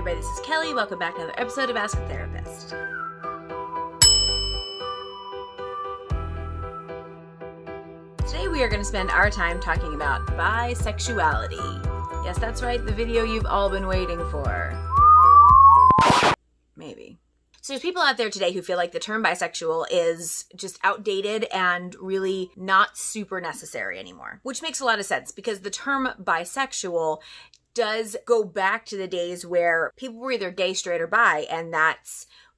everybody, this is Kelly. Welcome back to another episode of Ask a Therapist. Today we are going to spend our time talking about bisexuality. Yes, that's right, the video you've all been waiting for. Maybe. So there's people out there today who feel like the term bisexual is just outdated and really not super necessary anymore, which makes a lot of sense because the term bisexual does go back to the days where people were either gay, straight, or bi, and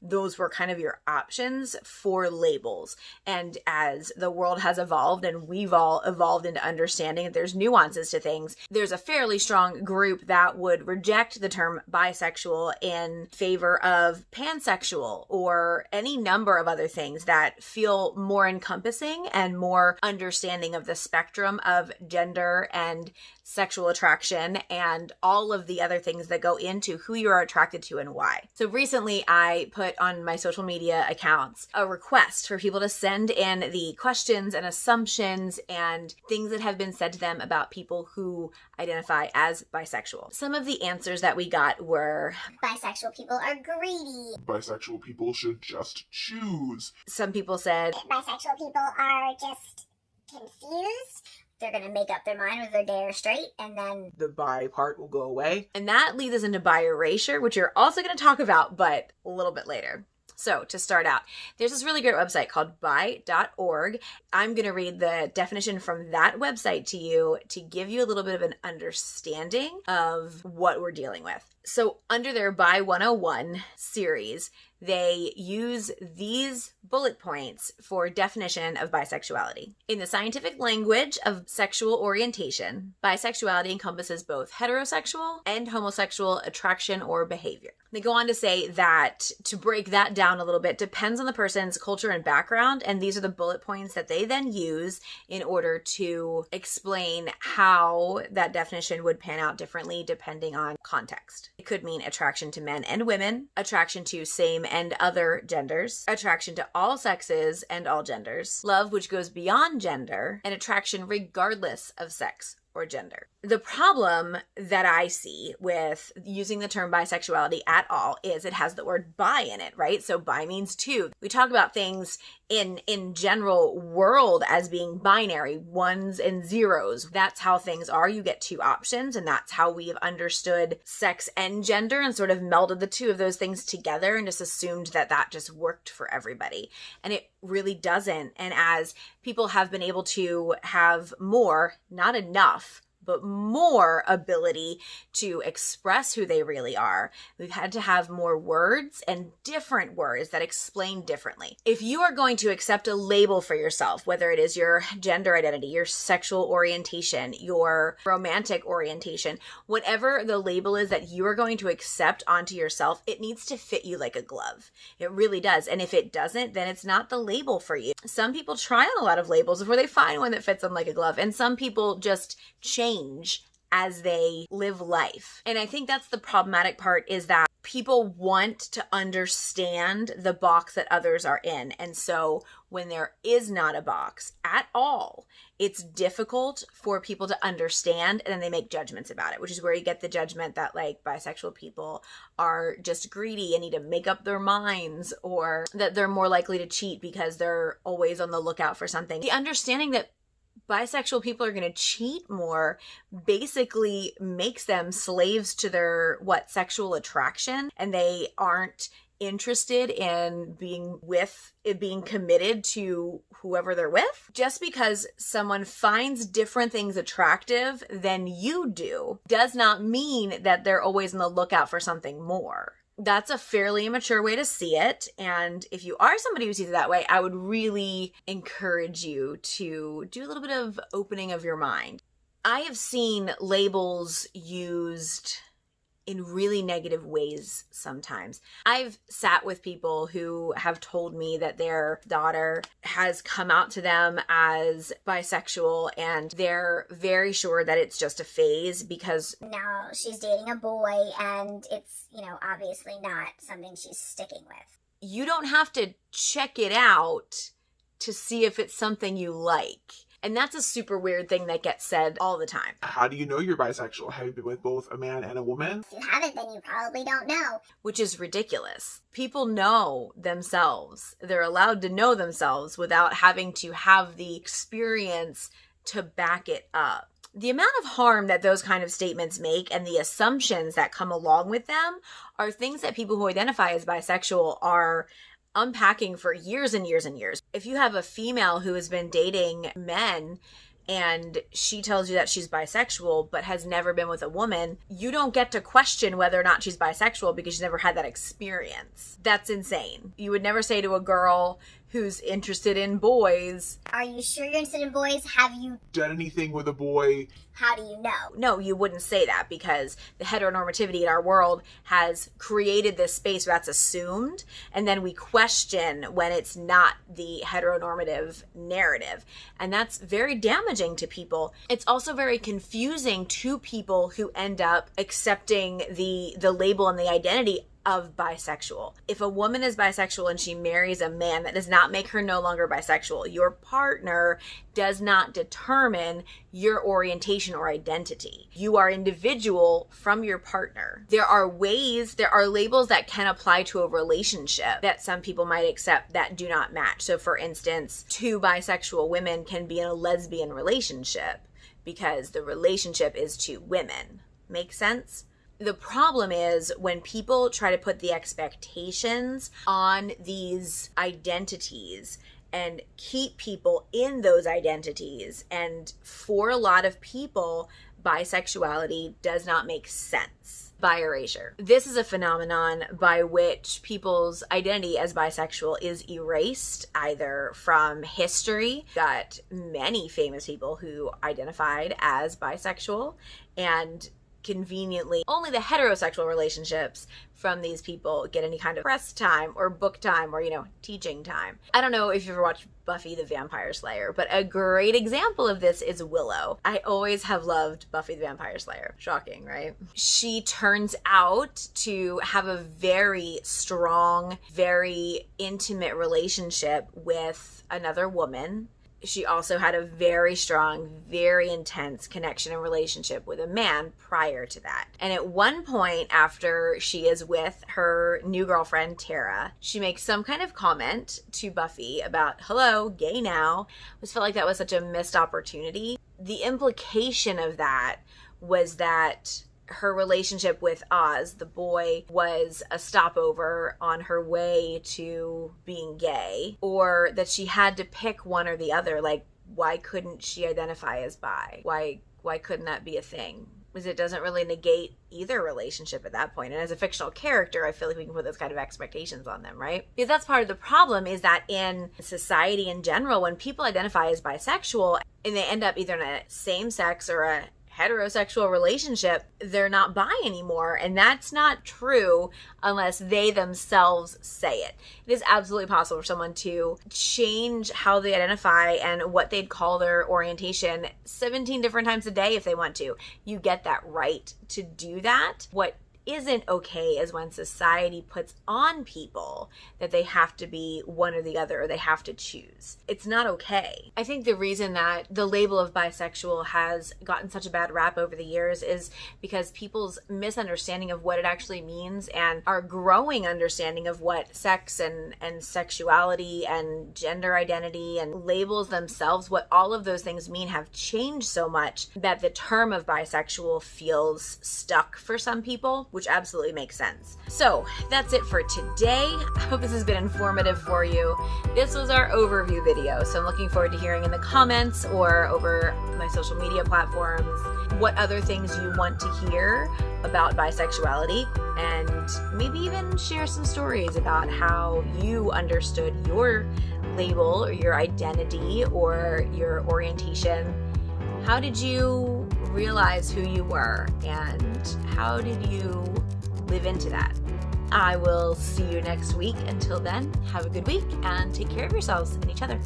those were kind of your options for labels. And as the world has evolved and we've all evolved into understanding that there's nuances to things, there's a fairly strong group that would reject the term bisexual in favor of pansexual or any number of other things that feel more encompassing and more understanding of the spectrum of gender and sexual attraction and all of the other things that go into who you are attracted to and why. So recently I put on my social media accounts a request for people to send in the questions and assumptions and things that have been said to them about people who identify as bisexual. Some of the answers that we got were, bisexual people are greedy. Bisexual people should just choose. Some people said, bisexual people are just confused. They're going to make up their mind whether they're gay or straight, and then the bi part will go away. And that leads us into Bi-erasure, which you're also going to talk about, but a little bit later. So to start out, there's this really great website called bi.org. I'm going to read the definition from that website to you to give you a little bit of an understanding of what we're dealing with. So under their Bi 101 series, they use these bullet points for definition of bisexuality. In the scientific language of sexual orientation, bisexuality encompasses both heterosexual and homosexual attraction or behavior. They go on to say that to break that down a little bit depends on the person's culture and background, and these are the bullet points that they then use in order to explain how that definition would pan out differently depending on context. It could mean attraction to men and women, attraction to same and other genders, attraction to all sexes and all genders, love which goes beyond gender, and attraction regardless of sex or gender. The problem that I see with using the term bisexuality at all is it has the word bi in it, right? So bi means two. We talk about things in general world as being binary, ones and zeros. That's how things are. You get two options, and that's how we have understood sex and gender and sort of melded the two of those things together and just assumed that that just worked for everybody. And it really doesn't. And as people have been able to have more, not enough, but more ability to express who they really are, we've had to have more words and different words that explain differently. If you are going to accept a label for yourself, whether it is your gender identity, your sexual orientation, your romantic orientation, whatever the label is that you are going to accept onto yourself, it needs to fit you like a glove. It really does. And if it doesn't, then it's not the label for you. Some people try on a lot of labels before they find one that fits them like a glove. And some people just change as they live life. And I think that's the problematic part, is that people want to understand the box that others are in. And so when there is not a box at all, it's difficult for people to understand, and then they make judgments about it, which is where you get the judgment that like bisexual people are just greedy and need to make up their minds, or that they're more likely to cheat because they're always on the lookout for something. The understanding that bisexual people are going to cheat more basically makes them slaves to their sexual attraction, and they aren't interested in being committed to whoever they're with. Just because someone finds different things attractive than you do does not mean that they're always on the lookout for something more. That's a fairly immature way to see it. And if you are somebody who sees it that way, I would really encourage you to do a little bit of opening of your mind. I have seen labels used in really negative ways sometimes. I've sat with people who have told me that their daughter has come out to them as bisexual, and they're very sure that it's just a phase because now she's dating a boy and it's, obviously not something she's sticking with. You don't have to check it out to see if it's something you like. And that's a super weird thing that gets said all the time. How do you know you're bisexual? Have you been with both a man and a woman? If you haven't, then you probably don't know. Which is ridiculous. People know themselves. They're allowed to know themselves without having to have the experience to back it up. The amount of harm that those kind of statements make and the assumptions that come along with them are things that people who identify as bisexual are unpacking for years and years and years. If you have a female who has been dating men and she tells you that she's bisexual but has never been with a woman, you don't get to question whether or not she's bisexual because she's never had that experience. That's insane. You would never say to a girl who's interested in boys, "Are you sure you're interested in boys? Have you Done anything with a boy? How do you know?" no, you wouldn't say that because the heteronormativity in our world has created this space where that's assumed, and then we question when it's not the heteronormative narrative. And that's very damaging to people. It's also very confusing to people who end up accepting the label and the identity of bisexual. If a woman is bisexual and she marries a man, that does not make her no longer bisexual. Your partner does not determine your orientation or identity. You are individual from your partner. There are labels that can apply to a relationship that some people might accept that do not match. So for instance, two bisexual women can be in a lesbian relationship because the relationship is two women. Make sense? The problem is when people try to put the expectations on these identities and keep people in those identities. And for a lot of people, bisexuality does not make sense. Bi-erasure. This is a phenomenon by which people's identity as bisexual is erased either from history. Got many famous people who identified as bisexual, and conveniently only the heterosexual relationships from these people get any kind of press time or book time or, teaching time. I don't know if you've ever watched Buffy the Vampire Slayer, but a great example of this is Willow. I always have loved Buffy the Vampire Slayer. Shocking, right? She turns out to have a very strong, very intimate relationship with another woman. She also had a very strong, very intense connection and relationship with a man prior to that. And at one point, after she is with her new girlfriend, Tara, she makes some kind of comment to Buffy about, hello, gay now. I just felt like that was such a missed opportunity. The implication of that was that her relationship with Oz, the boy, was a stopover on her way to being gay, or that she had to pick one or the other. Like, why couldn't she identify as bi? Why couldn't that be a thing? Because it doesn't really negate either relationship at that point. And as a fictional character, I feel like we can put those kind of expectations on them, right? Because that's part of the problem, is that in society in general, when people identify as bisexual and they end up either in a same-sex or a heterosexual relationship, they're not bi anymore. And that's not true unless they themselves say it. It is absolutely possible for someone to change how they identify and what they'd call their orientation 17 different times a day if they want to. You get that right to do that. What isn't okay is when society puts on people that they have to be one or the other, or they have to choose. It's not okay. I think the reason that the label of bisexual has gotten such a bad rap over the years is because people's misunderstanding of what it actually means and our growing understanding of what sex and sexuality and gender identity and labels themselves, what all of those things mean, have changed so much that the term of bisexual feels stuck for some people, which absolutely makes sense. So that's it for today. I hope this has been informative for you. This was our overview video, so I'm looking forward to hearing in the comments or over my social media platforms what other things you want to hear about bisexuality, and maybe even share some stories about how you understood your label or your identity or your orientation. How did you realize who you were, and how did you live into that? I will see you next week. Until then, have a good week and take care of yourselves and each other.